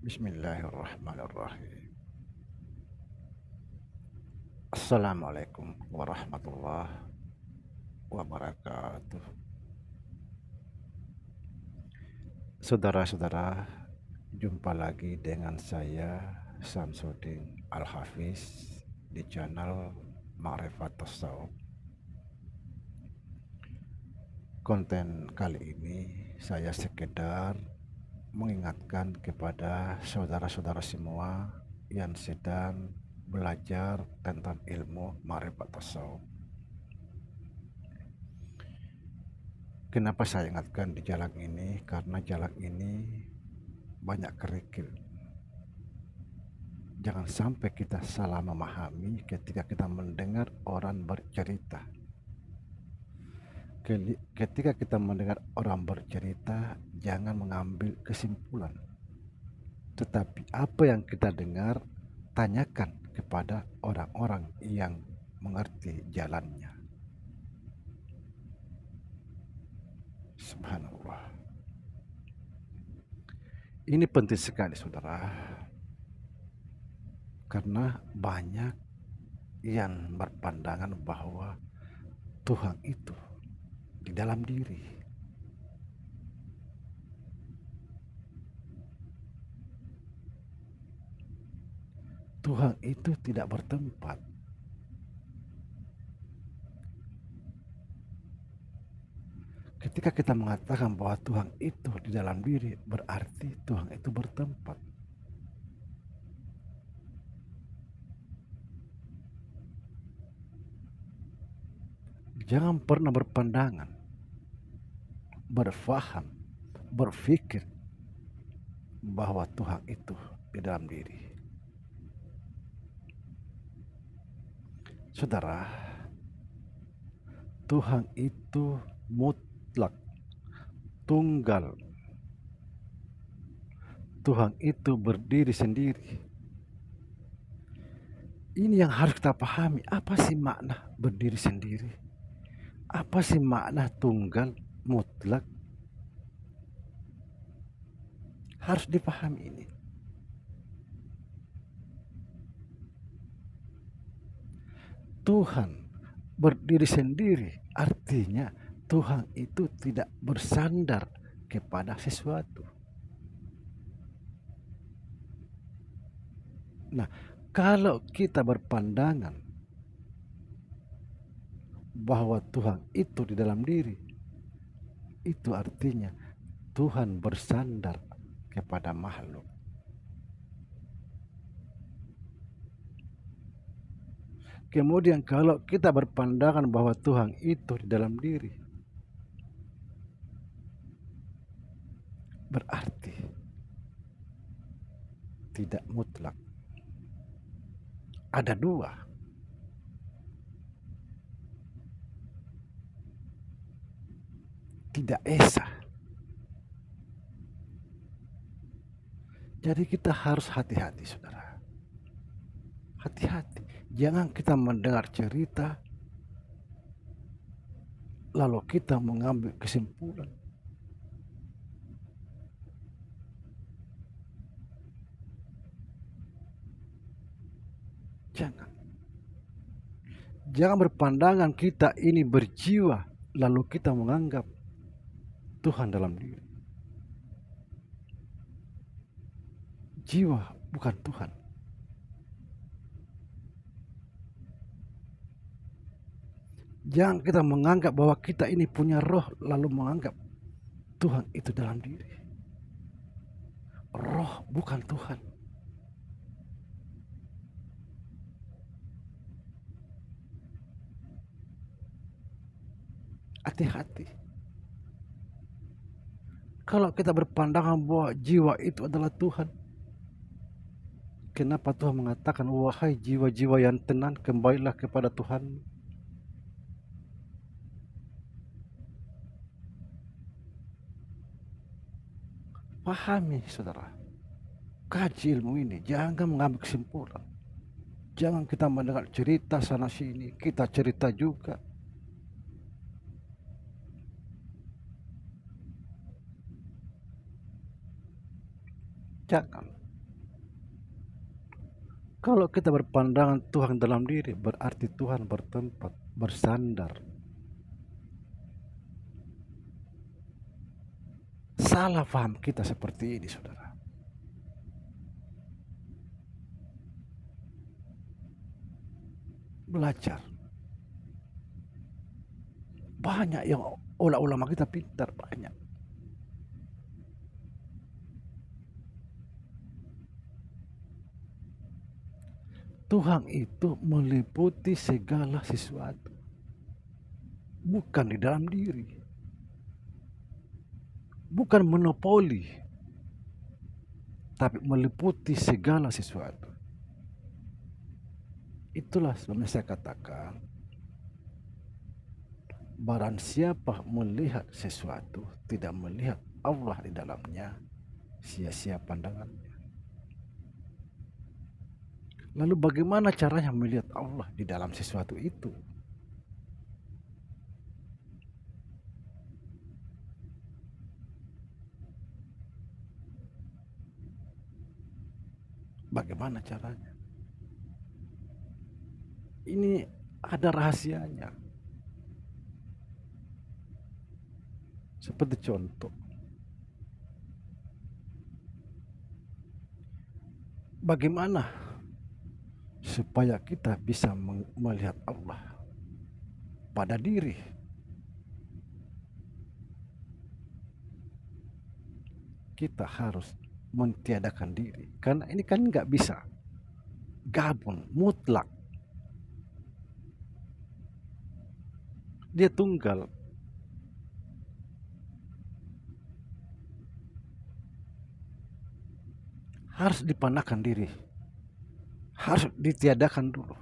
Bismillahirrahmanirrahim. Assalamualaikum warahmatullahi wabarakatuh. Saudara-saudara, jumpa lagi dengan saya Samsudin Al-Hafiz di channel Ma'rifat Tasawuf. Konten kali ini saya sekedar mengingatkan kepada saudara-saudara semua yang sedang belajar tentang ilmu Ma'rifat Tasawuf. Kenapa saya ingatkan di jalan ini? Karena jalan ini banyak kerikil. Jangan sampai kita salah memahami ketika kita mendengar orang bercerita. Ketika kita mendengar orang bercerita, jangan mengambil kesimpulan. Tetapi apa yang kita dengar, tanyakan kepada orang-orang yang mengerti jalannya. Subhanallah. Ini penting sekali, saudara. Karena banyak yang berpandangan bahwa Tuhan itu di dalam diri. Tuhan itu tidak bertempat. Ketika kita mengatakan bahwa Tuhan itu di dalam diri, berarti Tuhan itu bertempat. Jangan pernah berpandangan, berfaham, berpikir bahwa Tuhan itu di dalam diri. Saudara, Tuhan itu mutlak, tunggal. Tuhan itu berdiri sendiri. Ini yang harus kita pahami. Apa sih makna berdiri sendiri? Apa sih makna tunggal, mutlak? Harus dipahami ini. Tuhan berdiri sendiri, artinya Tuhan itu tidak bersandar kepada sesuatu. Nah, kalau kita berpandangan bahwa Tuhan itu di dalam diri, itu artinya Tuhan bersandar kepada makhluk. Kemudian kalau kita berpandangan bahwa Tuhan itu di dalam diri, berarti tidak mutlak. Ada dua. Tidak esa. Jadi kita harus hati-hati, saudara. Hati-hati. Jangan kita mendengar cerita lalu kita mengambil kesimpulan. Jangan berpandangan kita ini berjiwa lalu kita menganggap Tuhan dalam diri. Jiwa bukan Tuhan. Jangan kita menganggap bahwa kita ini punya roh lalu menganggap Tuhan itu dalam diri. Roh bukan Tuhan. Hati-hati. Kalau kita berpandangan bahwa jiwa itu adalah Tuhan, kenapa Tuhan mengatakan, wahai jiwa-jiwa yang tenang, kembalilah kepada Tuhan? Pahami, saudara. Kaji ilmu ini, jangan mengambil kesimpulan. Jangan kita mendengar cerita sana sini, kita cerita juga. Jangan. Kalau kita berpandangan Tuhan dalam diri, berarti Tuhan bertempat, bersandar. Salah paham kita seperti ini, saudara. Belajar. Banyak yang ulama kita pintar, banyak. Tuhan itu meliputi segala sesuatu. Bukan di dalam diri. Bukan monopoli. Tapi meliputi segala sesuatu. Itulah sebabnya saya katakan, barang siapa melihat sesuatu, tidak melihat Allah di dalamnya, sia-sia pandangannya. Lalu bagaimana caranya melihat Allah di dalam sesuatu itu? Bagaimana caranya? Ini ada rahasianya. Seperti contoh, bagaimana supaya kita bisa melihat Allah pada diri? Kita harus mentiadakan diri, karena ini kan nggak bisa gabung mutlak. Dia tunggal. Harus dipanakan diri. Harus ditiadakan dulu.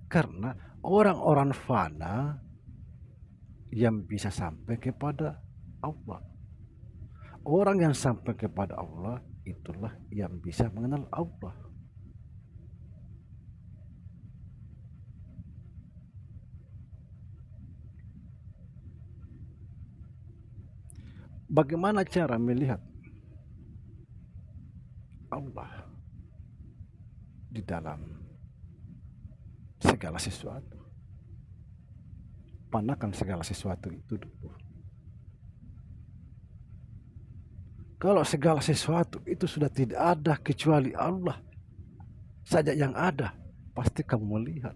Karena orang-orang fana yang bisa sampai kepada Allah. Orang yang sampai kepada Allah itulah yang bisa mengenal Allah. Bagaimana cara melihat Allah di dalam segala sesuatu? Panakan segala sesuatu itu dulu. Kalau segala sesuatu itu sudah tidak ada kecuali Allah saja yang ada, pasti kamu melihat.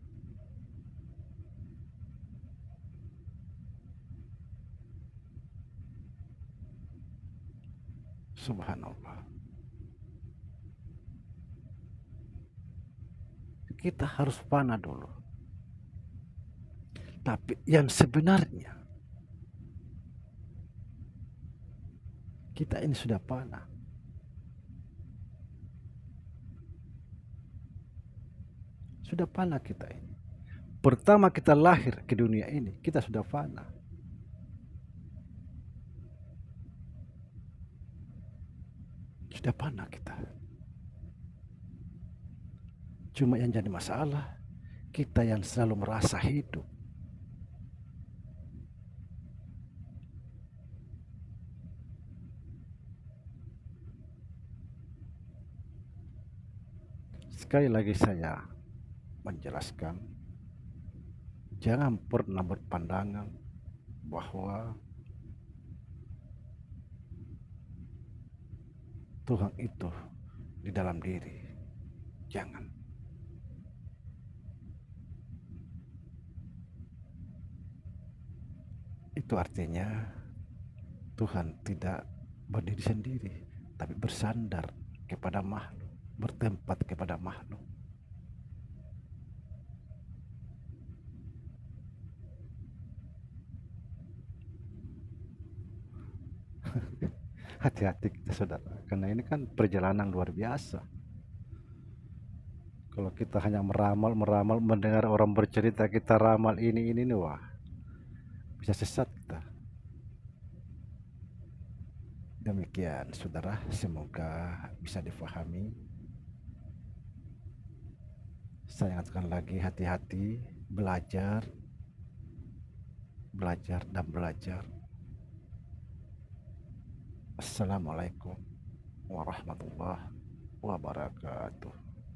Subhanallah. Kita harus fana dulu. Tapi yang sebenarnya kita ini sudah fana. Sudah fana kita ini. Pertama kita lahir ke dunia ini, kita sudah fana. Sudah fana kita. Cuma yang jadi masalah, kita yang selalu merasa hidup. Sekali lagi saya menjelaskan, jangan pernah berpandangan bahwa Tuhan itu di dalam diri. Jangan. Itu artinya Tuhan tidak berdiri sendiri, tapi bersandar kepada makhluk, bertempat kepada makhluk. Hati-hati kita, saudara, karena ini kan perjalanan luar biasa. Kalau kita hanya meramal, mendengar orang bercerita kita ramal ini nih, wah, bisa sesat kita. Demikian, saudara, semoga bisa difahami. Saya ingatkan lagi, hati-hati, belajar dan belajar. Assalamualaikum warahmatullahi wabarakatuh.